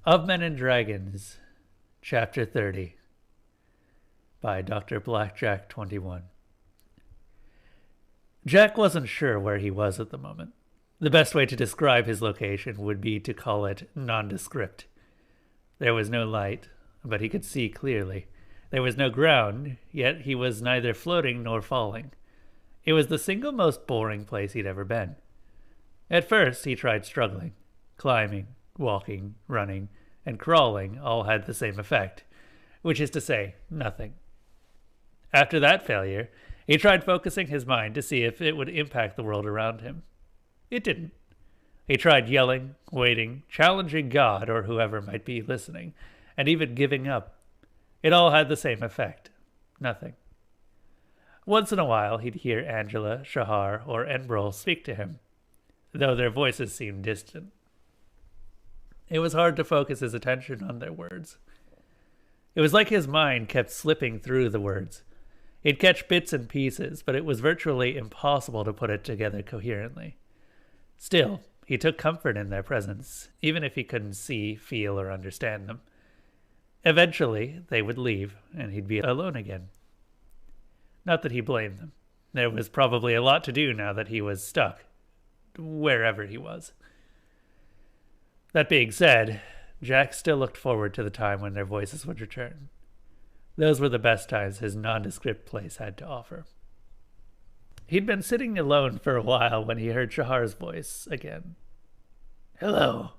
Of Men and Dragons, Chapter 30, by DrBlackJack21. Jack wasn't sure where he was at the moment. The best way to describe his location would be to call it nondescript. There was no light, but he could see clearly. There was no ground, yet he was neither floating nor falling. It was the single most boring place he'd ever been. At first, he tried struggling. Climbing, walking, running, and crawling all had the same effect, which is to say, nothing. After that failure, he tried focusing his mind to see if it would impact the world around him. It didn't. He tried yelling, waiting, challenging God or whoever might be listening, and even giving up. It all had the same effect. Nothing. Once in a while, he'd hear Angela, Shahar, or Enbrel speak to him, though their voices seemed distant. It was hard to focus his attention on their words. It was like his mind kept slipping through the words. He'd catch bits and pieces, but it was virtually impossible to put it together coherently. Still, he took comfort in their presence, even if he couldn't see, feel, or understand them. Eventually, they would leave, and he'd be alone again. Not that he blamed them. There was probably a lot to do now that he was stuck, wherever he was. That being said, Jack still looked forward to the time when their voices would return. Those were the best times his nondescript place had to offer. He'd been sitting alone for a while when he heard Shahar's voice again. "Hello."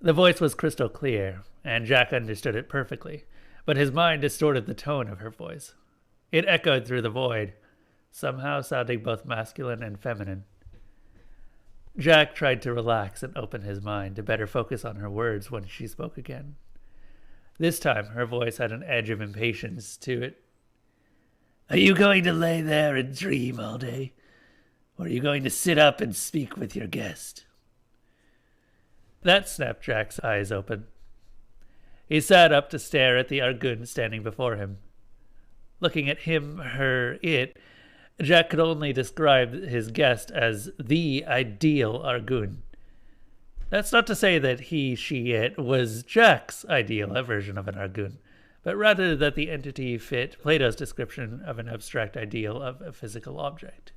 The voice was crystal clear, and Jack understood it perfectly, but his mind distorted the tone of her voice. It echoed through the void, somehow sounding both masculine and feminine. Jack tried to relax and open his mind to better focus on her words when she spoke again. This time, her voice had an edge of impatience to it. "Are you going to lay there and dream all day? Or are you going to sit up and speak with your guest?" That snapped Jack's eyes open. He sat up to stare at the Argun standing before him. Looking at him, her, it, Jack could only describe his guest as the ideal Argun. That's not to say that he, she, it was Jack's ideal version of an Argun, but rather that the entity fit Plato's description of an abstract ideal of a physical object.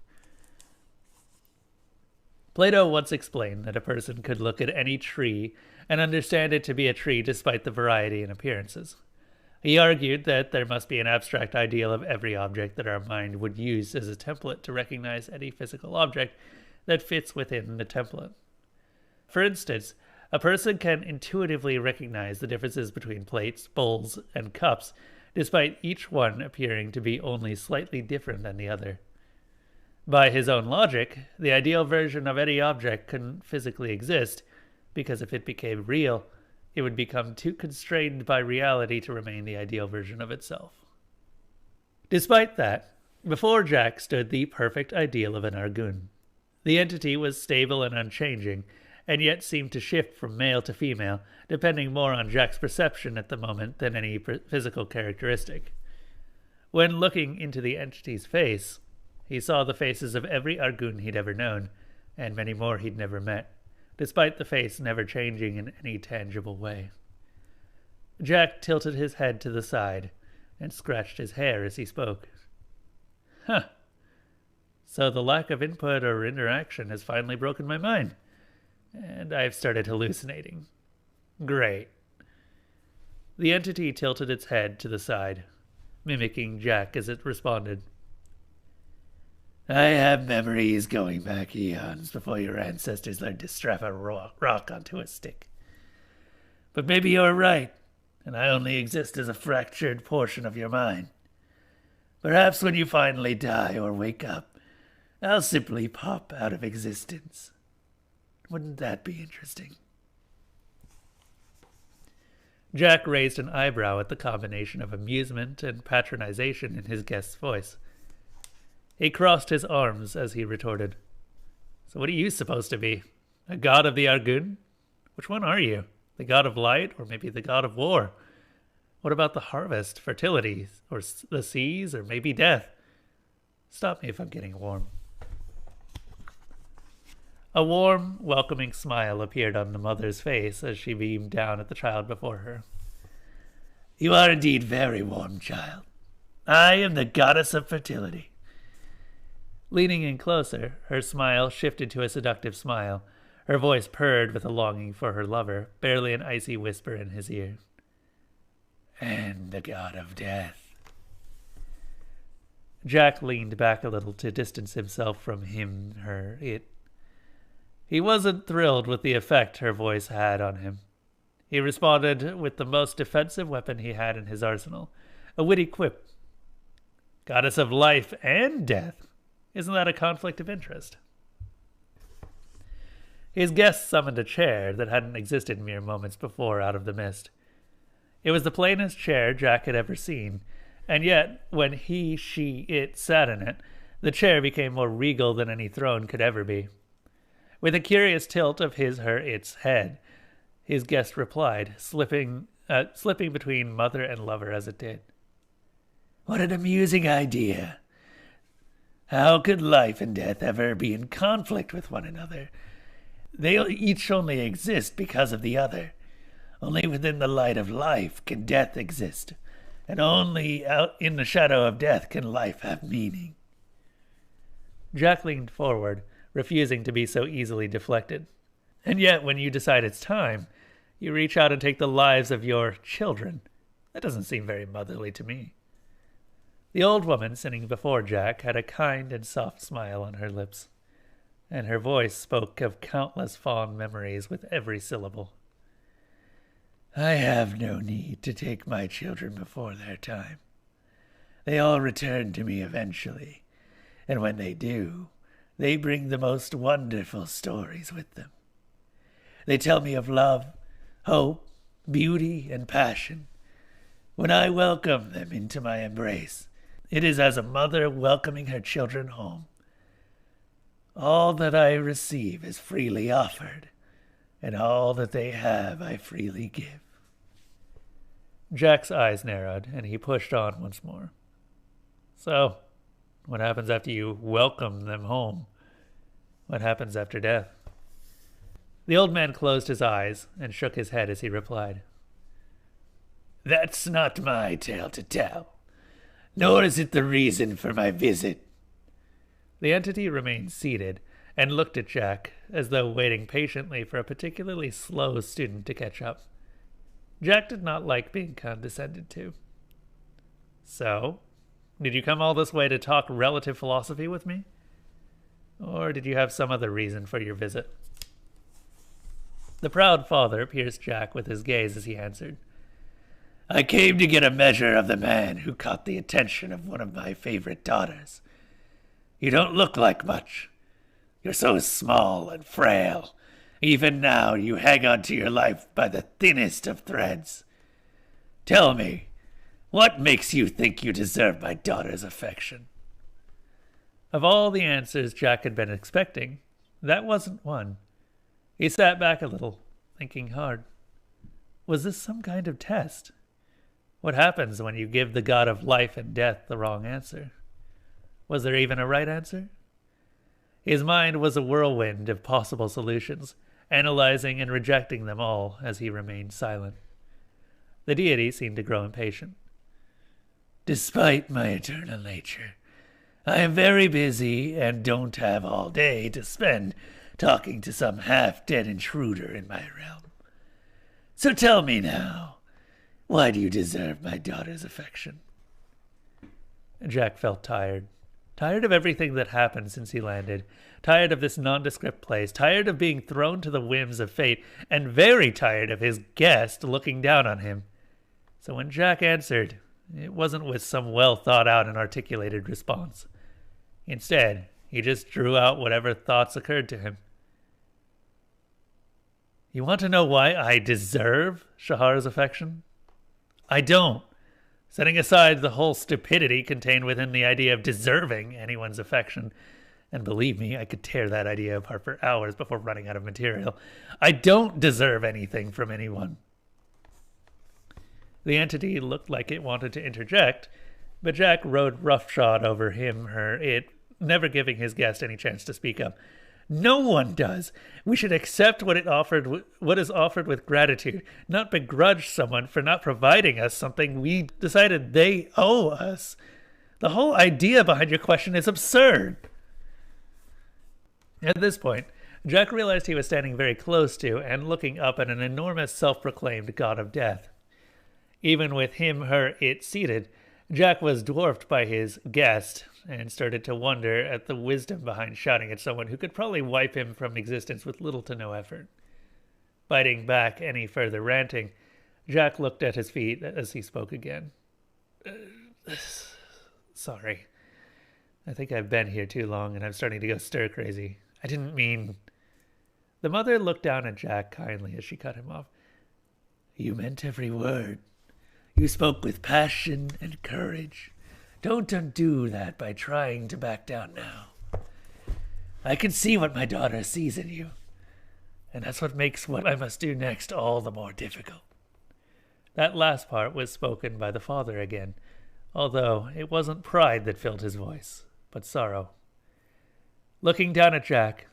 Plato once explained that a person could look at any tree and understand it to be a tree despite the variety in appearances. He argued that there must be an abstract ideal of every object that our mind would use as a template to recognize any physical object that fits within the template. For instance, a person can intuitively recognize the differences between plates, bowls, and cups, despite each one appearing to be only slightly different than the other. By his own logic, the ideal version of any object couldn't physically exist, because if it became real, it would become too constrained by reality to remain the ideal version of itself. Despite that, before Jack stood the perfect ideal of an Argun. The entity was stable and unchanging, and yet seemed to shift from male to female, depending more on Jack's perception at the moment than any physical characteristic. When looking into the entity's face, he saw the faces of every Argun he'd ever known, and many more he'd never met, despite the face never changing in any tangible way. Jack tilted his head to the side and scratched his hair as he spoke. "Huh. So the lack of input or interaction has finally broken my mind, and I've started hallucinating. Great." The entity tilted its head to the side, mimicking Jack as it responded. "I have memories going back eons before your ancestors learned to strap a rock onto a stick. But maybe you're right, and I only exist as a fractured portion of your mind. Perhaps when you finally die or wake up, I'll simply pop out of existence. Wouldn't that be interesting?" Jack raised an eyebrow at the combination of amusement and patronization in his guest's voice. He crossed his arms as he retorted. "So what are you supposed to be? A god of the Argun? Which one are you? The god of light, or maybe the god of war? What about the harvest, fertility, or the seas, or maybe death? Stop me if I'm getting warm." A warm, welcoming smile appeared on the mother's face as she beamed down at the child before her. "You are indeed very warm, child. I am the goddess of fertility." Leaning in closer, her smile shifted to a seductive smile. Her voice purred with a longing for her lover, barely an icy whisper in his ear. "And the god of death." Jack leaned back a little to distance himself from him, her, it. He wasn't thrilled with the effect her voice had on him. He responded with the most defensive weapon he had in his arsenal, a witty quip. "Goddess of life and death. Isn't that a conflict of interest?" His guest summoned a chair that hadn't existed mere moments before out of the mist. It was the plainest chair Jack had ever seen, and yet, when he, she, it sat in it, the chair became more regal than any throne could ever be. With a curious tilt of his, her, its head, his guest replied, slipping between mother and lover as it did. "What an amusing idea. How could life and death ever be in conflict with one another? They each only exist because of the other. Only within the light of life can death exist, and only out in the shadow of death can life have meaning." Jack leaned forward, refusing to be so easily deflected. "And yet, when you decide it's time, you reach out and take the lives of your children. That doesn't seem very motherly to me." The old woman sitting before Jack had a kind and soft smile on her lips, and her voice spoke of countless fond memories with every syllable. "I have no need to take my children before their time. They all return to me eventually, and when they do, they bring the most wonderful stories with them. They tell me of love, hope, beauty, and passion. When I welcome them into my embrace, it is as a mother welcoming her children home. All that I receive is freely offered, and all that they have I freely give." Jack's eyes narrowed, and he pushed on once more. "So, what happens after you welcome them home? What happens after death?" The old man closed his eyes and shook his head as he replied. "That's not my tale to tell, nor is it the reason for my visit." The entity remained seated and looked at Jack as though waiting patiently for a particularly slow student to catch up. Jack did not like being condescended to. "So, did you come all this way to talk relative philosophy with me? Or did you have some other reason for your visit?" The proud father pierced Jack with his gaze as he answered. "I came to get a measure of the man who caught the attention of one of my favorite daughters. You don't look like much. You're so small and frail. Even now you hang on to your life by the thinnest of threads. Tell me, what makes you think you deserve my daughter's affection?" Of all the answers Jack had been expecting, that wasn't one. He sat back a little, thinking hard. Was this some kind of test? What happens when you give the god of life and death the wrong answer? Was there even a right answer? His mind was a whirlwind of possible solutions, analyzing and rejecting them all as he remained silent. The deity seemed to grow impatient. "Despite my eternal nature, I am very busy and don't have all day to spend talking to some half-dead intruder in my realm. So tell me now, why do you deserve my daughter's affection?" Jack felt tired. Tired of everything that happened since he landed. Tired of this nondescript place. Tired of being thrown to the whims of fate. And very tired of his guest looking down on him. So when Jack answered, it wasn't with some well-thought-out and articulated response. Instead, he just drew out whatever thoughts occurred to him. "You want to know why I deserve Shahar's affection? I don't. Setting aside the whole stupidity contained within the idea of deserving anyone's affection, and believe me, I could tear that idea apart for hours before running out of material, I don't deserve anything from anyone." The entity looked like it wanted to interject, but Jack rode roughshod over him, her, it, never giving his guest any chance to speak up. No one does. We should accept what is offered with gratitude, not begrudge someone for not providing us something we decided they owe us. The whole idea behind your question is absurd. At this point, Jack realized he was standing very close to and looking up at an enormous self-proclaimed god of death. Even with him, her, it seated, Jack was dwarfed by his guest and started to wonder at the wisdom behind shouting at someone who could probably wipe him from existence with little to no effort. Biting back any further ranting, Jack looked at his feet as he spoke again. Sorry. I think I've been here too long and I'm starting to go stir-crazy. I didn't mean... The mother looked down at Jack kindly as she cut him off. You meant every word. You spoke with passion and courage. Don't undo that by trying to back down now. I can see what my daughter sees in you, and that's what makes what I must do next all the more difficult. That last part was spoken by the father again, although it wasn't pride that filled his voice, but sorrow. Looking down at Jack,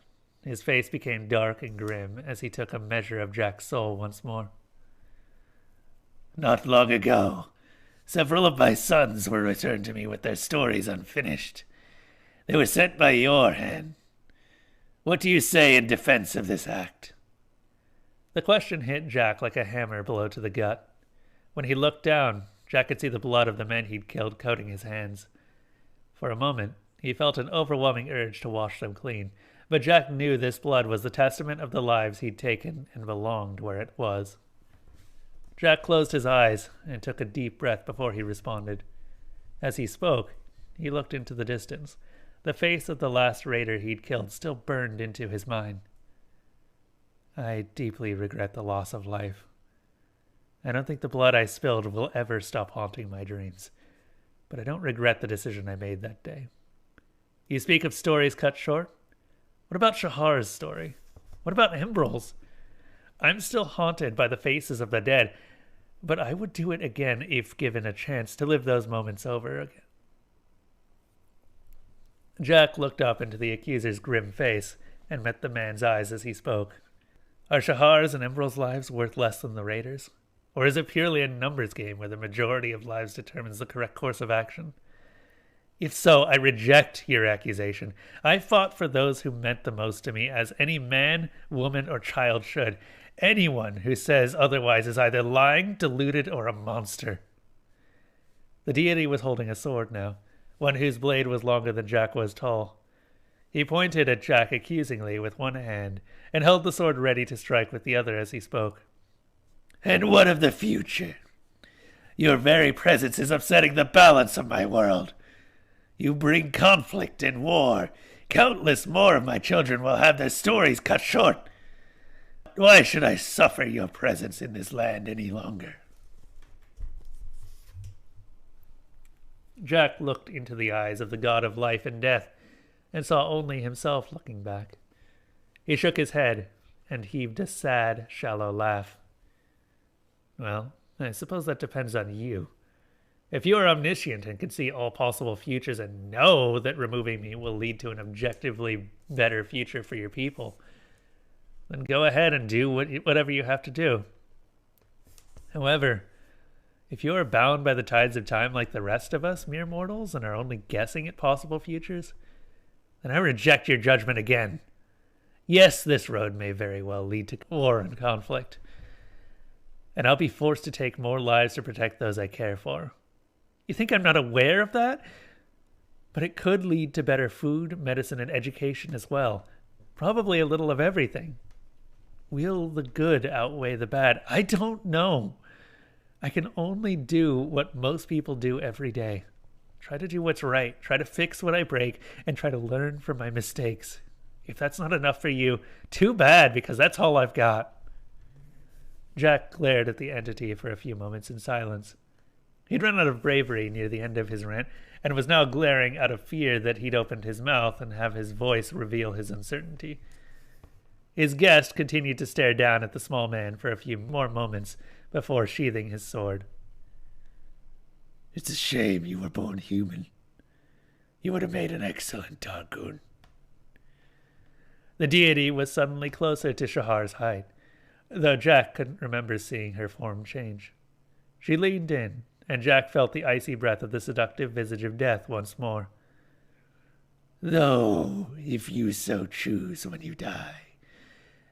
his face became dark and grim as he took a measure of Jack's soul once more. Not long ago, several of my sons were returned to me with their stories unfinished. They were sent by your hand. What do you say in defense of this act? The question hit Jack like a hammer blow to the gut. When he looked down, Jack could see the blood of the men he'd killed coating his hands. For a moment, he felt an overwhelming urge to wash them clean, but Jack knew this blood was the testament of the lives he'd taken and belonged where it was. Jack closed his eyes and took a deep breath before he responded. As he spoke, he looked into the distance. The face of the last raider he'd killed still burned into his mind. I deeply regret the loss of life. I don't think the blood I spilled will ever stop haunting my dreams, but I don't regret the decision I made that day. You speak of stories cut short? What about Shahar's story? What about Embril's? I'm still haunted by the faces of the dead, but I would do it again if given a chance to live those moments over again. Jack looked up into the accuser's grim face and met the man's eyes as he spoke. Are Shahar's and Embril's lives worth less than the raiders? Or is it purely a numbers game where the majority of lives determines the correct course of action? If so, I reject your accusation. I fought for those who meant the most to me, as any man, woman, or child should. Anyone who says otherwise is either lying, deluded, or a monster. The deity was holding a sword now, one whose blade was longer than Jack was tall. He pointed at Jack accusingly with one hand, and held the sword ready to strike with the other as he spoke. And what of the future? Your very presence is upsetting the balance of my world. You bring conflict and war. Countless more of my children will have their stories cut short. Why should I suffer your presence in this land any longer? Jack looked into the eyes of the god of life and death, and saw only himself looking back. He shook his head, and heaved a sad, shallow laugh. Well, I suppose that depends on you. If you are omniscient and can see all possible futures and know that removing me will lead to an objectively better future for your people, then go ahead and do whatever you have to do. However, if you are bound by the tides of time like the rest of us, mere mortals, and are only guessing at possible futures, then I reject your judgment again. Yes, this road may very well lead to war and conflict, and I'll be forced to take more lives to protect those I care for. You think I'm not aware of that? But it could lead to better food, medicine, and education as well. Probably a little of everything. Will the good outweigh the bad? I don't know. I can only do what most people do every day. Try to do what's right. Try to fix what I break, and try to learn from my mistakes. If that's not enough for you, too bad, because that's all I've got. Jack glared at the entity for a few moments in silence. He'd run out of bravery near the end of his rant, and was now glaring out of fear that he'd opened his mouth and have his voice reveal his uncertainty. His guest continued to stare down at the small man for a few more moments before sheathing his sword. It's a shame you were born human. You would have made an excellent Targoon. The deity was suddenly closer to Shahar's height, though Jack couldn't remember seeing her form change. She leaned in, and Jack felt the icy breath of the seductive visage of death once more. Though, if you so choose when you die,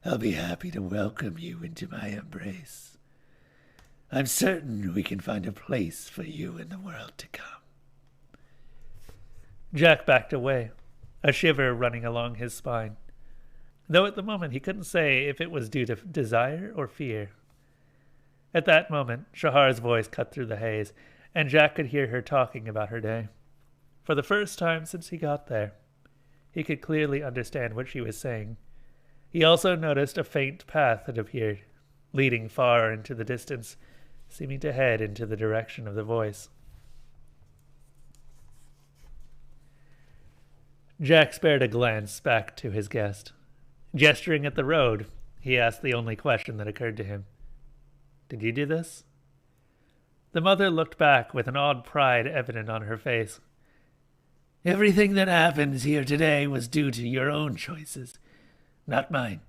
I'll be happy to welcome you into my embrace. I'm certain we can find a place for you in the world to come. Jack backed away, a shiver running along his spine, though at the moment he couldn't say if it was due to desire or fear. At that moment, Shahar's voice cut through the haze, and Jack could hear her talking about her day. For the first time since he got there, he could clearly understand what she was saying. He also noticed a faint path had appeared, leading far into the distance, seeming to head into the direction of the voice. Jack spared a glance back to his guest. Gesturing at the road, he asked the only question that occurred to him. Did you do this? The mother looked back with an odd pride evident on her face. Everything that happens here today was due to your own choices, not mine.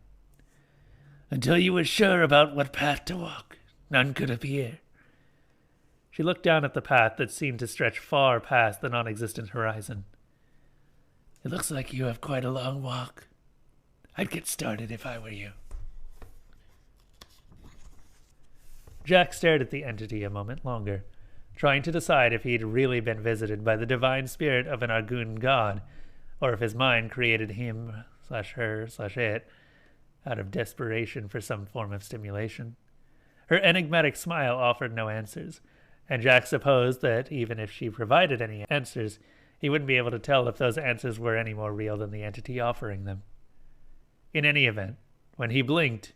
Until you were sure about what path to walk, none could appear. She looked down at the path that seemed to stretch far past the non-existent horizon. It looks like you have quite a long walk. I'd get started if I were you. Jack stared at the entity a moment longer, trying to decide if he'd really been visited by the divine spirit of an Argun god, or if his mind created him/her/it out of desperation for some form of stimulation. Her enigmatic smile offered no answers, and Jack supposed that even if she provided any answers, he wouldn't be able to tell if those answers were any more real than the entity offering them. In any event, when he blinked,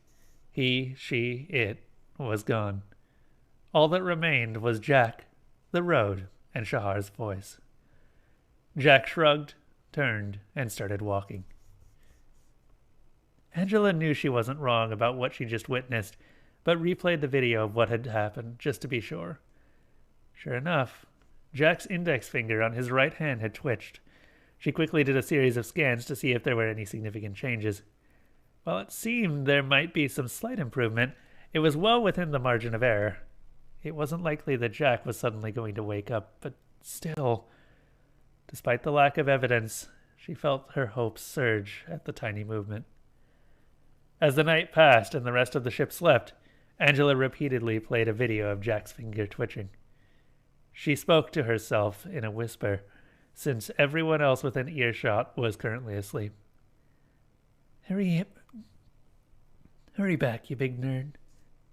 it was gone. All that remained was Jack, the road, and Shahar's voice. Jack shrugged, turned, and started walking. Angela knew she wasn't wrong about what she just witnessed, but replayed the video of what had happened just to be sure. Sure enough, Jack's index finger on his right hand had twitched. She quickly did a series of scans to see if there were any significant changes. While it seemed there might be some slight improvement, it was well within the margin of error. It wasn't likely that Jack was suddenly going to wake up, but still, despite the lack of evidence, she felt her hopes surge at the tiny movement. As the night passed and the rest of the ship slept, Angela repeatedly played a video of Jack's finger twitching. She spoke to herself in a whisper, since everyone else within earshot was currently asleep. Hurry back, you big nerd.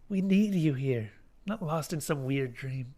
We need you here, not lost in some weird dream.